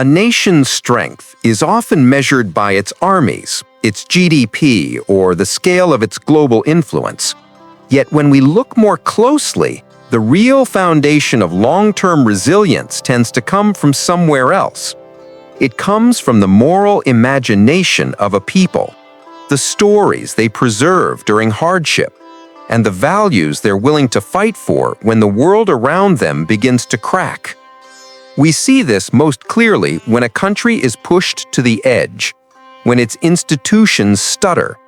A nation's strength is often measured by its armies, its GDP, or the scale of its global influence. Yet when we look more closely, the real foundation of long-term resilience tends to come from somewhere else. It comes from the moral imagination of a people, the stories they preserve during hardship, and the values they're willing to fight for when the world around them begins to crack. We see this most clearly when a country is pushed to the edge, when its institutions stutter,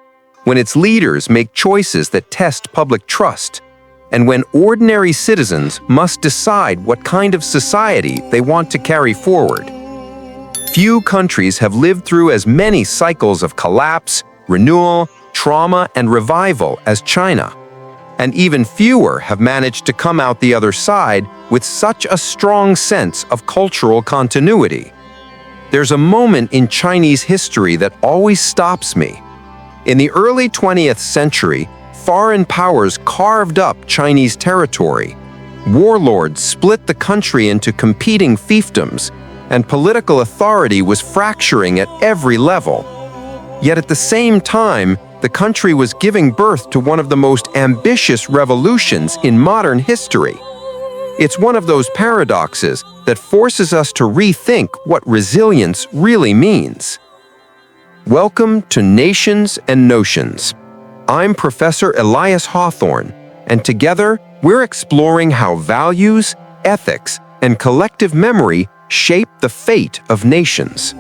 when its leaders make choices that test public trust, and when ordinary citizens must decide what kind of society they want to carry forward. Few countries have lived through as many cycles of collapse, renewal, trauma, and revival as China. And even fewer have managed to come out the other side with such a strong sense of cultural continuity. There's a moment in Chinese history that always stops me. In the early 20th century, foreign powers carved up Chinese territory. Warlords split the country into competing fiefdoms, and political authority was fracturing at every level. Yet at the same time, the country was giving birth to one of the most ambitious revolutions in modern history. It's one of those paradoxes that forces us to rethink what resilience really means. Welcome to Nations and Notions. I'm Professor Elias Hawthorne, and together we're exploring how values, ethics, and collective memory shape the fate of nations.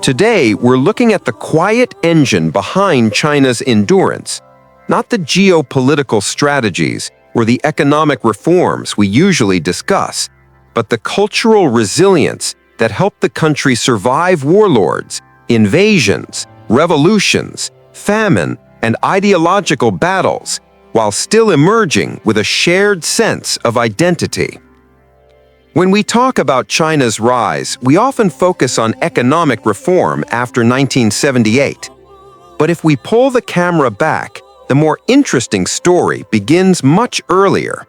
Today, we're looking at the quiet engine behind China's endurance, not the geopolitical strategies or the economic reforms we usually discuss, but the cultural resilience that helped the country survive warlords, invasions, revolutions, famine, and ideological battles, while still emerging with a shared sense of identity. When we talk about China's rise, we often focus on economic reform after 1978. But if we pull the camera back, the more interesting story begins much earlier.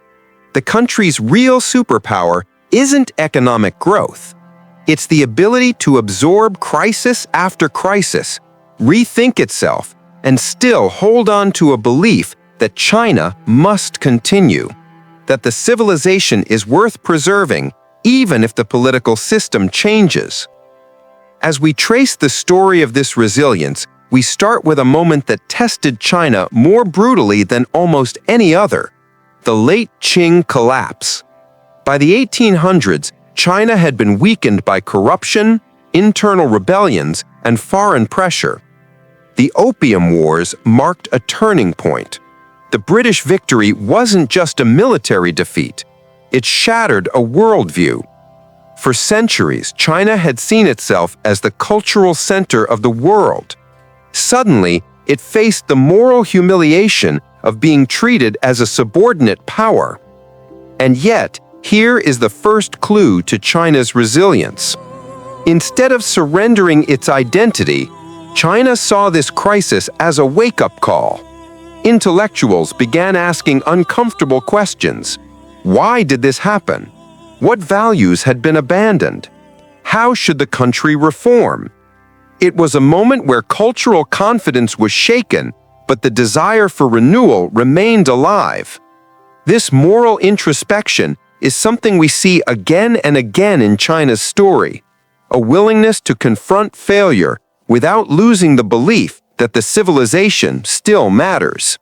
The country's real superpower isn't economic growth. It's the ability to absorb crisis after crisis, rethink itself, and still hold on to a belief that China must continue, that the civilization is worth preserving even if the political system changes. As we trace the story of this resilience, we start with a moment that tested China more brutally than almost any other: the late Qing collapse. By the 1800s, China had been weakened by corruption, internal rebellions, and foreign pressure. The Opium Wars marked a turning point. The British victory wasn't just a military defeat. It shattered a worldview. For centuries, China had seen itself as the cultural center of the world. Suddenly, it faced the moral humiliation of being treated as a subordinate power. And yet, here is the first clue to China's resilience. Instead of surrendering its identity, China saw this crisis as a wake-up call. Intellectuals began asking uncomfortable questions. Why did this happen? What values had been abandoned? How should the country reform? It was a moment where cultural confidence was shaken, but the desire for renewal remained alive. This moral introspection is something we see again and again in China's story, a willingness to confront failure without losing the belief that the civilization still matters.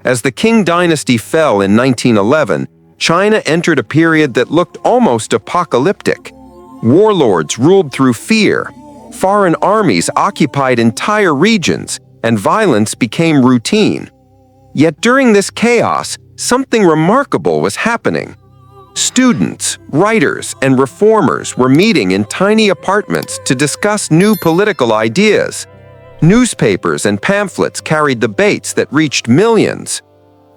As the Qing Dynasty fell in 1911, China entered a period that looked almost apocalyptic. Warlords ruled through fear, foreign armies occupied entire regions, and violence became routine. Yet during this chaos, something remarkable was happening. Students, writers, and reformers were meeting in tiny apartments to discuss new political ideas. Newspapers and pamphlets carried debates that reached millions.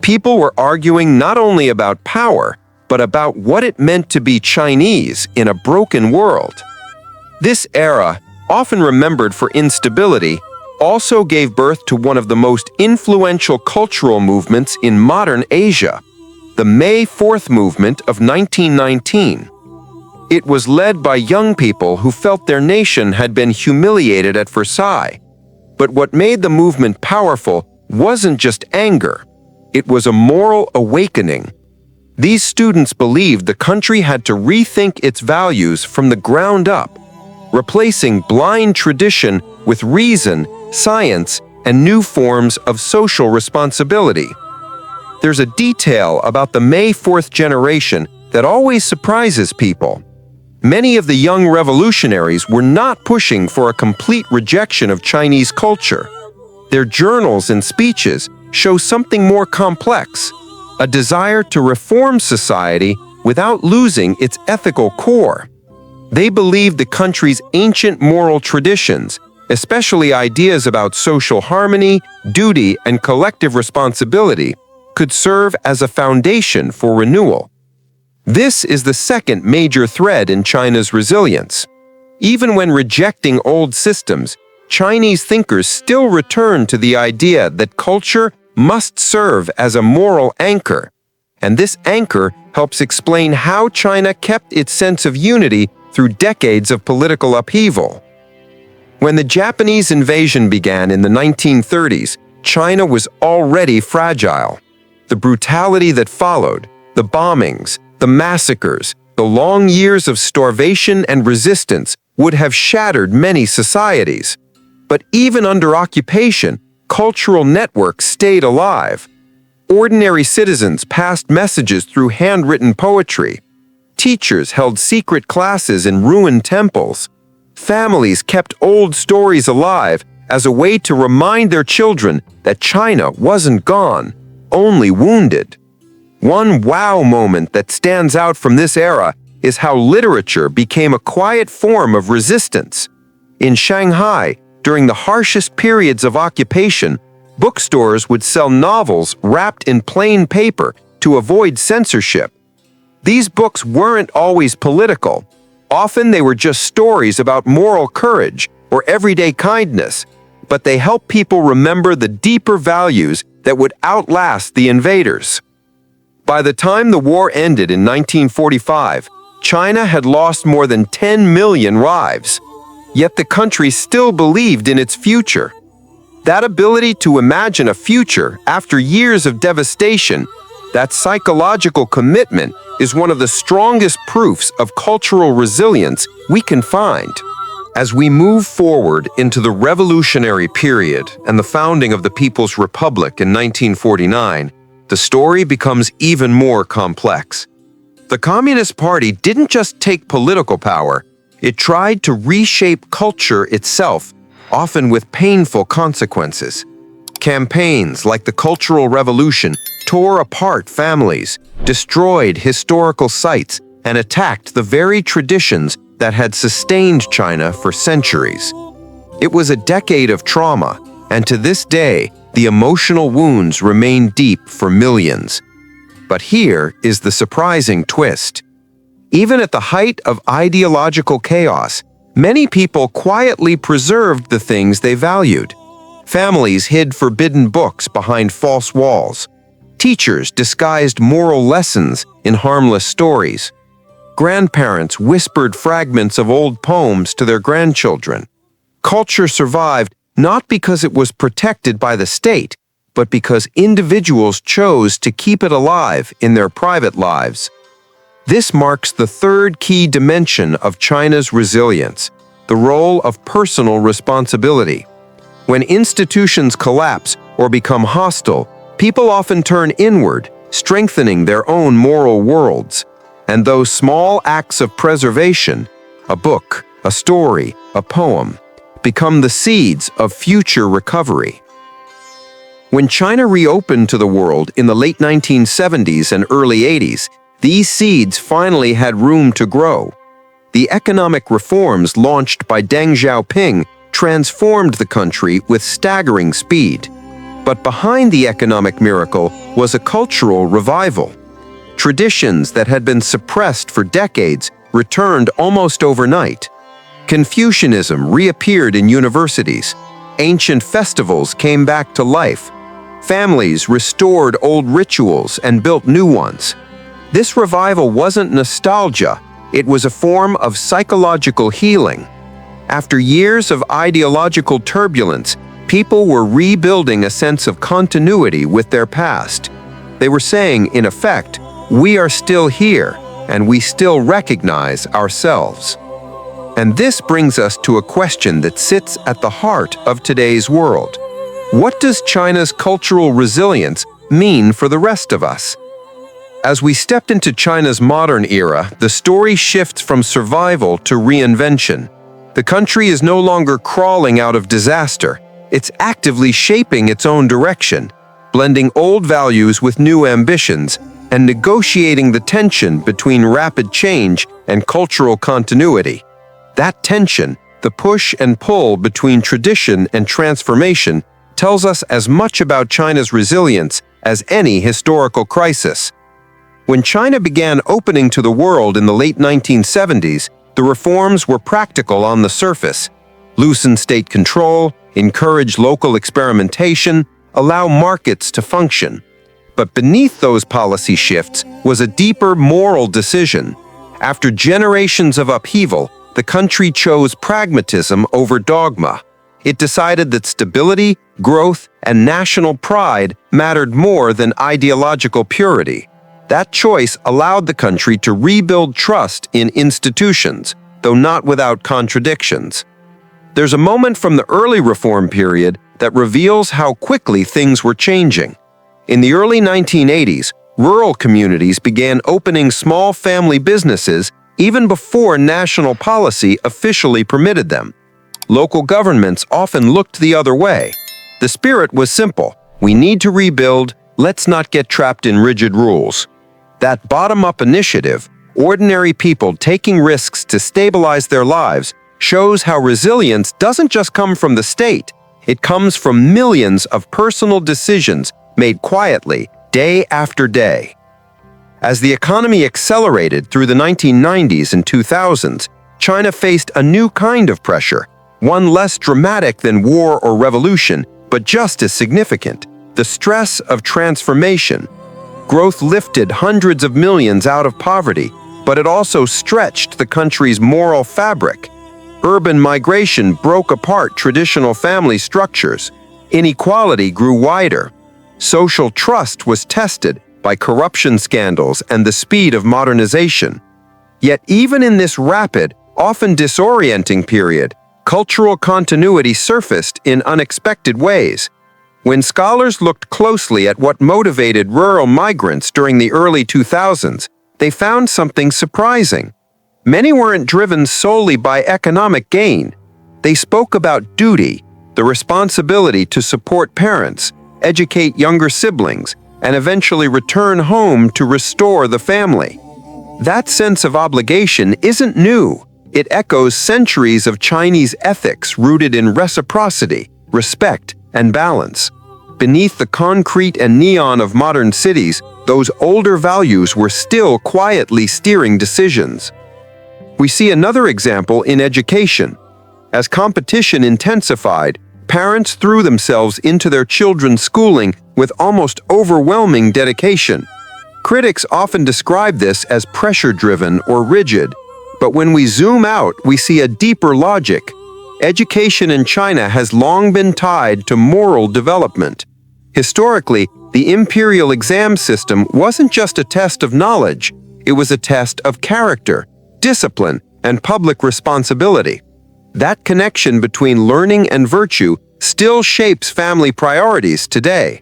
People were arguing not only about power, but about what it meant to be Chinese in a broken world. This era, often remembered for instability, also gave birth to one of the most influential cultural movements in modern Asia, the May 4th movement of 1919. It was led by young people who felt their nation had been humiliated at Versailles. But what made the movement powerful wasn't just anger. It was a moral awakening. These students believed the country had to rethink its values from the ground up, replacing blind tradition with reason, science, and new forms of social responsibility. There's a detail about the May 4th generation that always surprises people. Many of the young revolutionaries were not pushing for a complete rejection of Chinese culture. Their journals and speeches show something more complex, a desire to reform society without losing its ethical core. They believed the country's ancient moral traditions, especially ideas about social harmony, duty, and collective responsibility, could serve as a foundation for renewal. This is the second major thread in China's resilience. Even when rejecting old systems, Chinese thinkers still return to the idea that culture must serve as a moral anchor, and this anchor helps explain how China kept its sense of unity through decades of political upheaval. When the Japanese invasion began in the 1930s, China was already fragile. The brutality that followed, the bombings, the massacres, the long years of starvation and resistance would have shattered many societies. But even under occupation, cultural networks stayed alive. Ordinary citizens passed messages through handwritten poetry. Teachers held secret classes in ruined temples. Families kept old stories alive as a way to remind their children that China wasn't gone, only wounded. One wow moment that stands out from this era is how literature became a quiet form of resistance. In Shanghai, during the harshest periods of occupation, bookstores would sell novels wrapped in plain paper to avoid censorship. These books weren't always political. Often they were just stories about moral courage or everyday kindness, but they helped people remember the deeper values that would outlast the invaders. By the time the war ended in 1945, China had lost more than 10 million lives. Yet the country still believed in its future. That ability to imagine a future after years of devastation, that psychological commitment, is one of the strongest proofs of cultural resilience we can find. As we move forward into the revolutionary period and the founding of the People's Republic in 1949, the story becomes even more complex. The Communist Party didn't just take political power, it tried to reshape culture itself, often with painful consequences. Campaigns like the Cultural Revolution tore apart families, destroyed historical sites, and attacked the very traditions that had sustained China for centuries. It was a decade of trauma, and to this day, the emotional wounds remain deep for millions. But here is the surprising twist. Even at the height of ideological chaos, many people quietly preserved the things they valued. Families hid forbidden books behind false walls. Teachers disguised moral lessons in harmless stories. Grandparents whispered fragments of old poems to their grandchildren. Culture survived not because it was protected by the state, but because individuals chose to keep it alive in their private lives. This marks the third key dimension of China's resilience, the role of personal responsibility. When institutions collapse or become hostile, people often turn inward, strengthening their own moral worlds. And those small acts of preservation, a book, a story, a poem, become the seeds of future recovery. When China reopened to the world in the late 1970s and early 80s, these seeds finally had room to grow. The economic reforms launched by Deng Xiaoping transformed the country with staggering speed. But behind the economic miracle was a cultural revival. Traditions that had been suppressed for decades returned almost overnight. Confucianism reappeared in universities. Ancient festivals came back to life. Families restored old rituals and built new ones. This revival wasn't nostalgia, It was a form of psychological healing. After years of ideological turbulence, people were rebuilding a sense of continuity with their past. They were saying, in effect, we are still here, and we still recognize ourselves. And this brings us to a question that sits at the heart of today's world. What does China's cultural resilience mean for the rest of us? As we stepped into China's modern era, the story shifts from survival to reinvention. The country is no longer crawling out of disaster. It's actively shaping its own direction, blending old values with new ambitions, and negotiating the tension between rapid change and cultural continuity. That tension, the push and pull between tradition and transformation, tells us as much about China's resilience as any historical crisis. When China began opening to the world in the late 1970s, the reforms were practical on the surface. Loosen state control, encourage local experimentation, allow markets to function. But beneath those policy shifts was a deeper moral decision. After generations of upheaval, the country chose pragmatism over dogma. It decided that stability, growth, and national pride mattered more than ideological purity. That choice allowed the country to rebuild trust in institutions, though not without contradictions. There's a moment from the early reform period that reveals how quickly things were changing. In the early 1980s, rural communities began opening small family businesses even before national policy officially permitted them. Local governments often looked the other way. The spirit was simple: we need to rebuild, let's not get trapped in rigid rules. That bottom-up initiative, ordinary people taking risks to stabilize their lives, shows how resilience doesn't just come from the state. It comes from millions of personal decisions made quietly, day after day. As the economy accelerated through the 1990s and 2000s, China faced a new kind of pressure, one less dramatic than war or revolution, but just as significant: the stress of transformation. Growth lifted hundreds of millions out of poverty, but it also stretched the country's moral fabric. Urban migration broke apart traditional family structures. Inequality grew wider. Social trust was tested by corruption scandals and the speed of modernization. Yet even in this rapid, often disorienting period, cultural continuity surfaced in unexpected ways. When scholars looked closely at what motivated rural migrants during the early 2000s, they found something surprising. Many weren't driven solely by economic gain. They spoke about duty, the responsibility to support parents, educate younger siblings, and eventually return home to restore the family. That sense of obligation isn't new. It echoes centuries of Chinese ethics rooted in reciprocity, respect, and balance. Beneath the concrete and neon of modern cities, those older values were still quietly steering decisions. We see another example in education. As competition intensified, parents threw themselves into their children's schooling with almost overwhelming dedication. Critics often describe this as pressure-driven or rigid, but when we zoom out, we see a deeper logic. Education in China has long been tied to moral development. Historically, the imperial exam system wasn't just a test of knowledge, it was a test of character, discipline, and public responsibility. That connection between learning and virtue still shapes family priorities today.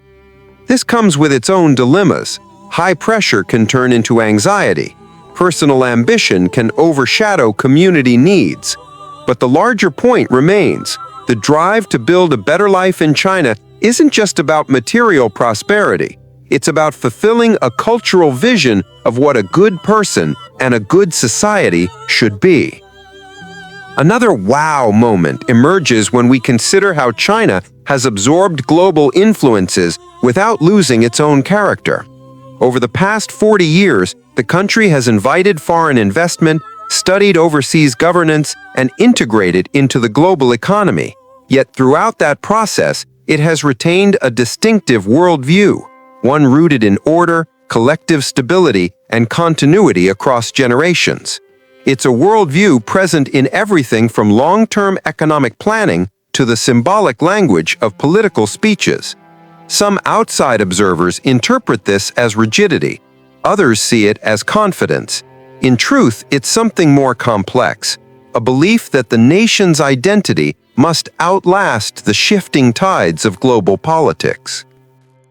This comes with its own dilemmas. High pressure can turn into anxiety. Personal ambition can overshadow community needs. But the larger point remains. The drive to build a better life in China isn't just about material prosperity. It's about fulfilling a cultural vision of what a good person and a good society should be. Another wow moment emerges when we consider how China has absorbed global influences without losing its own character. Over the past 40 years, the country has invited foreign investment, studied overseas governance, and integrated into the global economy. Yet throughout that process, it has retained a distinctive worldview, one rooted in order, collective stability, and continuity across generations. It's a worldview present in everything from long-term economic planning to the symbolic language of political speeches. Some outside observers interpret this as rigidity. Others see it as confidence. In truth, it's something more complex, a belief that the nation's identity must outlast the shifting tides of global politics.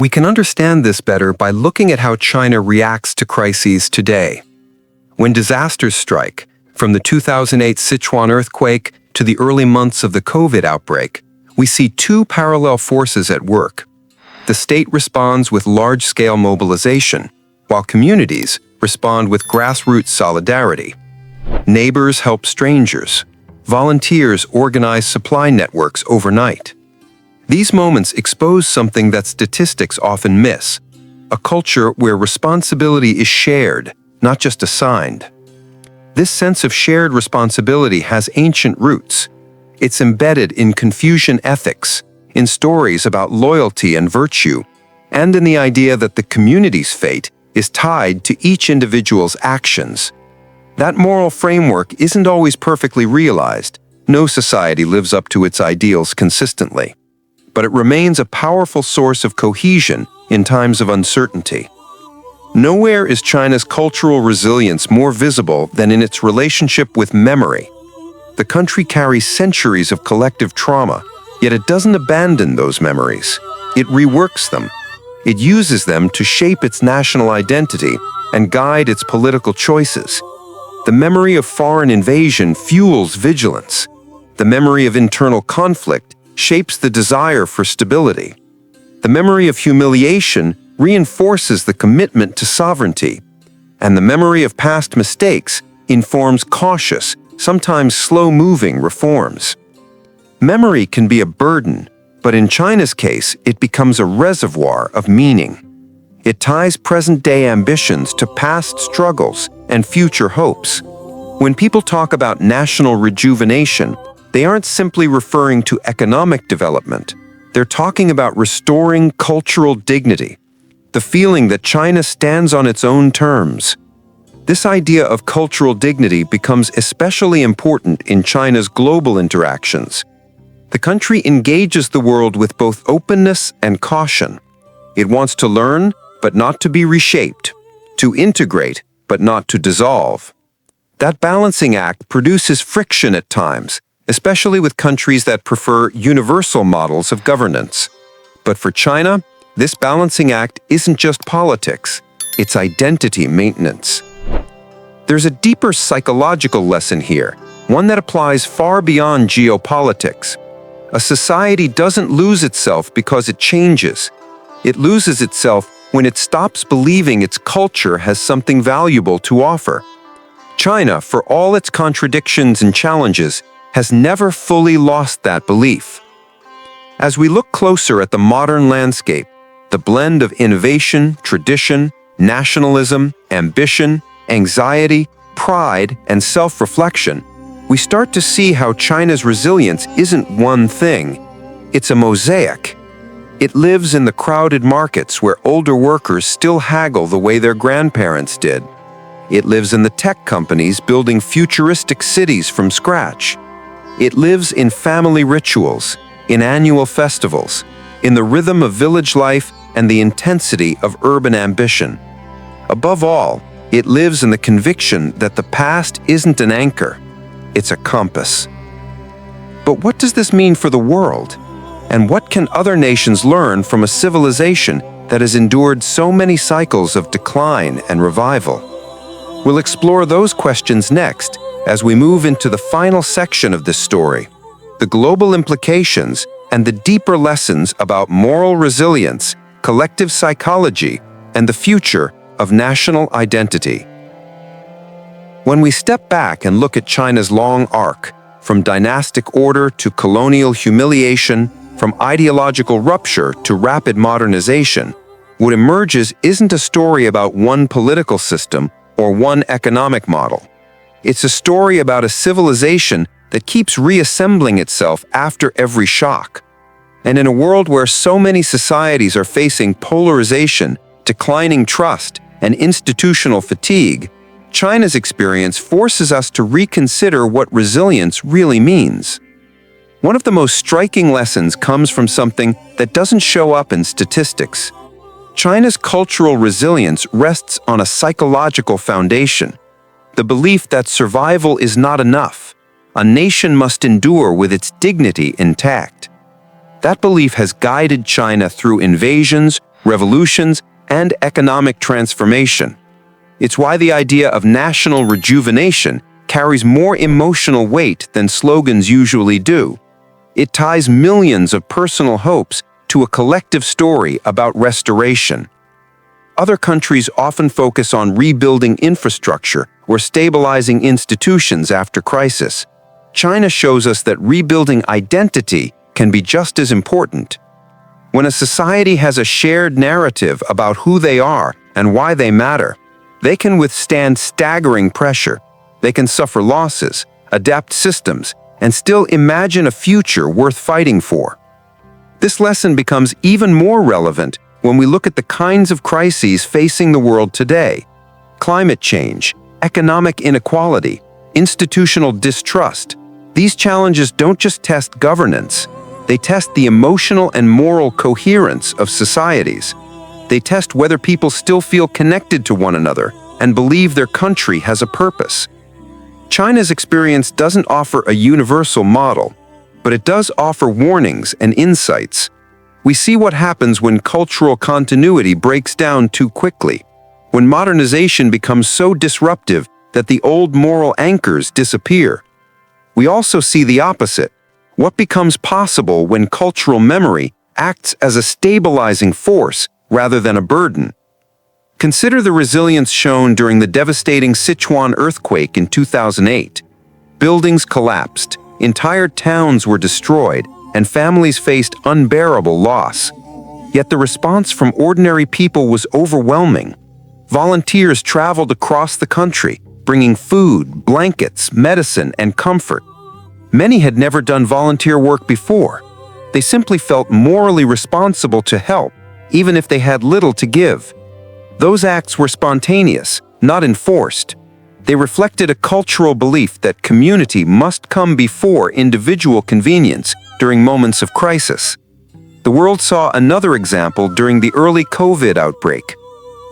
We can understand this better by looking at how China reacts to crises today. When disasters strike, from the 2008 Sichuan earthquake to the early months of the COVID outbreak, we see two parallel forces at work. The state responds with large-scale mobilization, while communities respond with grassroots solidarity. Neighbors help strangers. Volunteers organize supply networks overnight. These moments expose something that statistics often miss: a culture where responsibility is shared, not just assigned. This sense of shared responsibility has ancient roots. It's embedded in Confucian ethics, in stories about loyalty and virtue, and in the idea that the community's fate is tied to each individual's actions. That moral framework isn't always perfectly realized. No society lives up to its ideals consistently. But it remains a powerful source of cohesion in times of uncertainty. Nowhere is China's cultural resilience more visible than in its relationship with memory. The country carries centuries of collective trauma, yet it doesn't abandon those memories. It reworks them. It uses them to shape its national identity and guide its political choices. The memory of foreign invasion fuels vigilance. The memory of internal conflict shapes the desire for stability. The memory of humiliation reinforces the commitment to sovereignty. And the memory of past mistakes informs cautious, sometimes slow-moving reforms. Memory can be a burden, but in China's case, it becomes a reservoir of meaning. It ties present-day ambitions to past struggles and future hopes. When people talk about national rejuvenation, they aren't simply referring to economic development. They're talking about restoring cultural dignity, the feeling that China stands on its own terms. This idea of cultural dignity becomes especially important in China's global interactions. The country engages the world with both openness and caution. It wants to learn, but not to be reshaped, to integrate, but not to dissolve. That balancing act produces friction at times, especially with countries that prefer universal models of governance. But for China, this balancing act isn't just politics, it's identity maintenance. There's a deeper psychological lesson here, one that applies far beyond geopolitics. A society doesn't lose itself because it changes. It loses itself when it stops believing its culture has something valuable to offer. China, for all its contradictions and challenges, has never fully lost that belief. As we look closer at the modern landscape, the blend of innovation, tradition, nationalism, ambition, anxiety, pride, and self-reflection, we start to see how China's resilience isn't one thing. It's a mosaic. It lives in the crowded markets where older workers still haggle the way their grandparents did. It lives in the tech companies building futuristic cities from scratch. It lives in family rituals, in annual festivals, in the rhythm of village life and the intensity of urban ambition. Above all, it lives in the conviction that the past isn't an anchor, it's a compass. But what does this mean for the world? And what can other nations learn from a civilization that has endured so many cycles of decline and revival? We'll explore those questions next as we move into the final section of this story, the global implications and the deeper lessons about moral resilience, collective psychology, and the future of national identity. When we step back and look at China's long arc, from dynastic order to colonial humiliation, from ideological rupture to rapid modernization, what emerges isn't a story about one political system or one economic model. It's a story about a civilization that keeps reassembling itself after every shock. And in a world where so many societies are facing polarization, declining trust, and institutional fatigue, China's experience forces us to reconsider what resilience really means. One of the most striking lessons comes from something that doesn't show up in statistics. China's cultural resilience rests on a psychological foundation, the belief that survival is not enough. A nation must endure with its dignity intact. That belief has guided China through invasions, revolutions, and economic transformation. It's why the idea of national rejuvenation carries more emotional weight than slogans usually do. It ties millions of personal hopes to a collective story about restoration. Other countries often focus on rebuilding infrastructure or stabilizing institutions after crisis. China shows us that rebuilding identity can be just as important. When a society has a shared narrative about who they are and why they matter, they can withstand staggering pressure. They can suffer losses, adapt systems, and still imagine a future worth fighting for. This lesson becomes even more relevant when we look at the kinds of crises facing the world today: climate change, economic inequality, institutional distrust. These challenges don't just test governance, they test the emotional and moral coherence of societies. They test whether people still feel connected to one another and believe their country has a purpose. China's experience doesn't offer a universal model, but it does offer warnings and insights. We see what happens when cultural continuity breaks down too quickly, when modernization becomes so disruptive that the old moral anchors disappear. We also see the opposite: what becomes possible when cultural memory acts as a stabilizing force rather than a burden. Consider the resilience shown during the devastating Sichuan earthquake in 2008. Buildings collapsed, entire towns were destroyed, and families faced unbearable loss. Yet the response from ordinary people was overwhelming. Volunteers traveled across the country, bringing food, blankets, medicine, and comfort. Many had never done volunteer work before. They simply felt morally responsible to help, even if they had little to give. Those acts were spontaneous, not enforced. They reflected a cultural belief that community must come before individual convenience during moments of crisis. The world saw another example during the early COVID outbreak.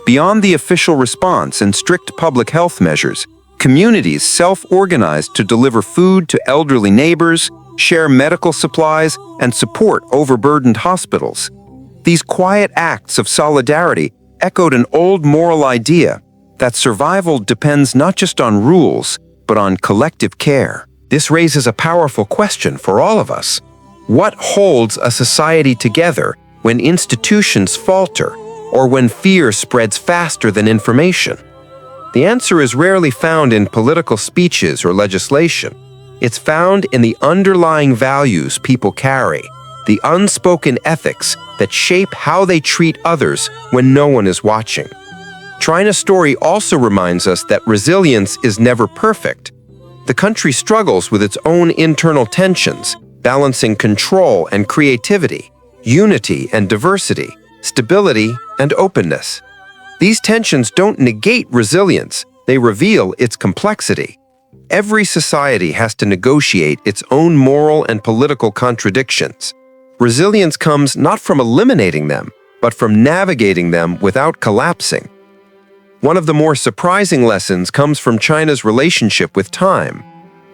Beyond the official response and strict public health measures, communities self-organized to deliver food to elderly neighbors, share medical supplies, and support overburdened hospitals. These quiet acts of solidarity echoed an old moral idea that survival depends not just on rules, but on collective care. This raises a powerful question for all of us. What holds a society together when institutions falter or when fear spreads faster than information? The answer is rarely found in political speeches or legislation. It's found in the underlying values people carry, the unspoken ethics that shape how they treat others when no one is watching. China's story also reminds us that resilience is never perfect. The country struggles with its own internal tensions, balancing control and creativity, unity and diversity, stability and openness. These tensions don't negate resilience, they reveal its complexity. Every society has to negotiate its own moral and political contradictions. Resilience comes not from eliminating them, but from navigating them without collapsing. One of the more surprising lessons comes from China's relationship with time.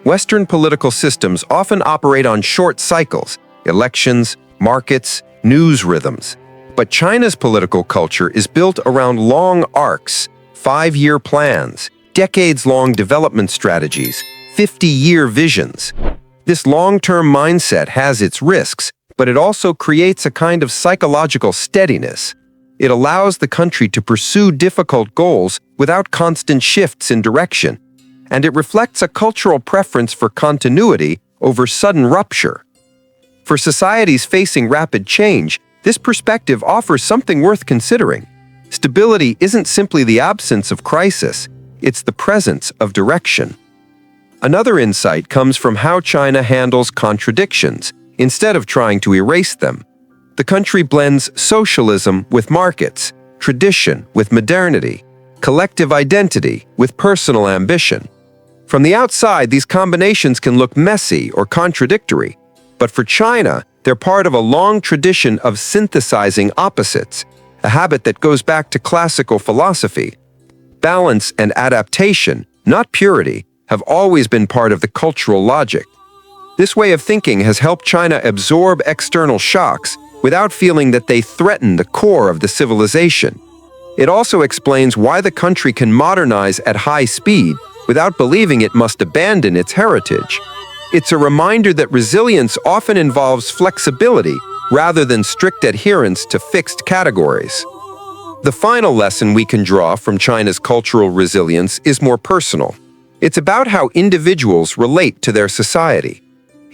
Western political systems often operate on short cycles: elections, markets, news rhythms. But China's political culture is built around long arcs, 5-year plans, decades-long development strategies, 50-year visions. This long-term mindset has its risks, but it also creates a kind of psychological steadiness. It allows the country to pursue difficult goals without constant shifts in direction, and it reflects a cultural preference for continuity over sudden rupture. For societies facing rapid change, this perspective offers something worth considering. Stability isn't simply the absence of crisis, it's the presence of direction. Another insight comes from how China handles contradictions, instead of trying to erase them. The country blends socialism with markets, tradition with modernity, collective identity with personal ambition. From the outside, these combinations can look messy or contradictory, but for China, they're part of a long tradition of synthesizing opposites, a habit that goes back to classical philosophy. Balance and adaptation, not purity, have always been part of the cultural logic. This way of thinking has helped China absorb external shocks without feeling that they threaten the core of the civilization. It also explains why the country can modernize at high speed without believing it must abandon its heritage. It's a reminder that resilience often involves flexibility rather than strict adherence to fixed categories. The final lesson we can draw from China's cultural resilience is more personal. It's about how individuals relate to their society.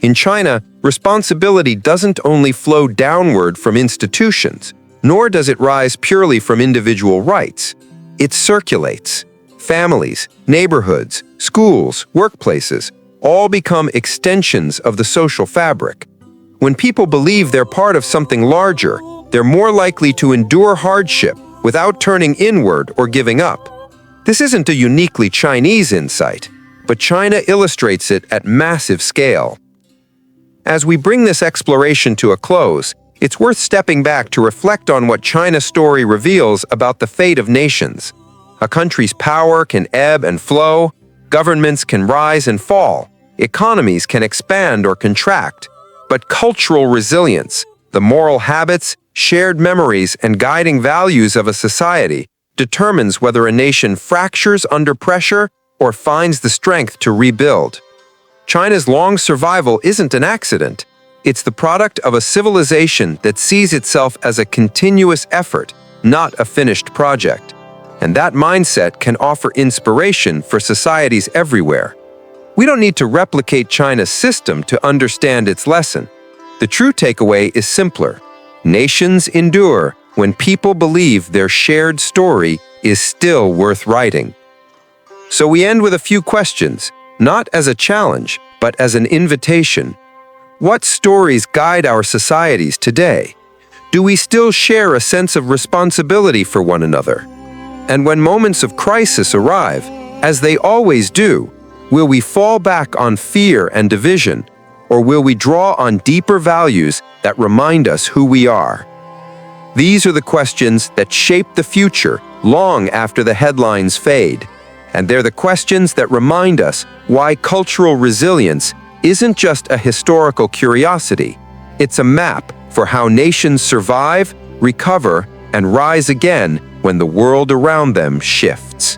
In China, responsibility doesn't only flow downward from institutions, nor does it rise purely from individual rights. It circulates. Families, neighborhoods, schools, workplaces all become extensions of the social fabric. When people believe they're part of something larger, they're more likely to endure hardship without turning inward or giving up. This isn't a uniquely Chinese insight, but China illustrates it at massive scale. As we bring this exploration to a close, it's worth stepping back to reflect on what China's story reveals about the fate of nations. A country's power can ebb and flow, governments can rise and fall, economies can expand or contract, but cultural resilience, the moral habits, shared memories, and guiding values of a society determines whether a nation fractures under pressure or finds the strength to rebuild. China's long survival isn't an accident. It's the product of a civilization that sees itself as a continuous effort, not a finished project. And that mindset can offer inspiration for societies everywhere. We don't need to replicate China's system to understand its lesson. The true takeaway is simpler. Nations endure when people believe their shared story is still worth writing. So we end with a few questions, not as a challenge, but as an invitation. What stories guide our societies today? Do we still share a sense of responsibility for one another? And when moments of crisis arrive, as they always do, will we fall back on fear and division, or will we draw on deeper values that remind us who we are? These are the questions that shape the future long after the headlines fade. And they're the questions that remind us why cultural resilience isn't just a historical curiosity. It's a map for how nations survive, recover, and rise again when the world around them shifts.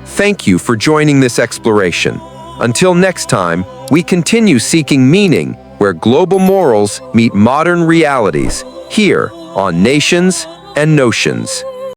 Thank you for joining this exploration. Until next time, we continue seeking meaning where global morals meet modern realities, here on Nations and Notions.